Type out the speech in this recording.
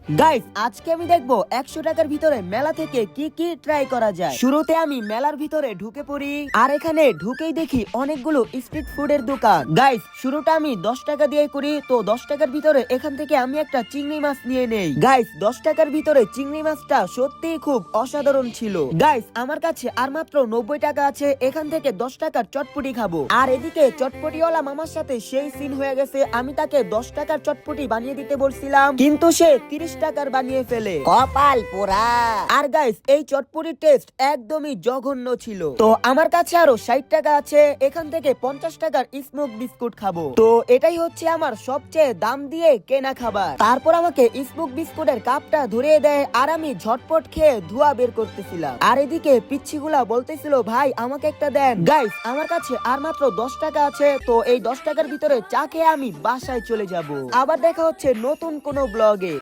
Guys আজকে আমি দেখবো 100 টাকার ভিতরে মেলা থেকে কি কি ট্রাই করা যায়। শুরুতে আমি মেলার ভিতরে ঢুকে পড়ি, আর এখানে ঢুকেই দেখি অনেকগুলো স্ট্রিট ফুডের দোকান। গাইস শুরুটা আমি 10 টাকা দিয়ে করি, তো 10 টাকার ভিতরে এখান থেকে আমি একটা চিংড়ি মাছ নিয়ে নেই। গাইস 10 টাকার ভিতরে চিংড়ি মাছটা সত্যি খুব অসাধারণ ছিল। গাইস আমার কাছে আর মাত্র 90 টাকা আছে, এখান থেকে 10 টাকার চটপটি খাবো। আর এদিকে চটপটিওয়ালা মামার সাথে সেই সিন হয়ে গেছে, আমি তাকে 10 টাকার চটপটি বানিয়ে দিতে বলছিলাম, কিন্তু সে 30 টাকার বানিয়ে ফেলে। কপাল পোড়া। আর গাইস এই চটপটির টেস্ট একদমই জঘন্য ছিল। তো আমার কাছে আরো 60 টাকা আছে, এখান থেকে 50 টাকার স্মোক বিস্কুট খাবো। তো এটাই হচ্ছে আমার সবচেয়ে দাম দিয়ে কেনা খাবার। তারপর আমাকে স্মোক বিস্কুটের কাপটা ধরিয়ে দেয়, আর আমি ঝটপট খেয়ে ধোঁয়া বের করতেছিলাম। আর এদিকে পিচ্ছিগুলা বলতেছিল ভাই আমাকে একটা দেন। গাইস আমার কাছে আর মাত্র 10 টাকা আছে, তো এই 10 টাকার ভিতরে চা খেয়ে আমি বাসায় চলে যাব। আবার দেখা হচ্ছে নতুন কোনো ব্লগে।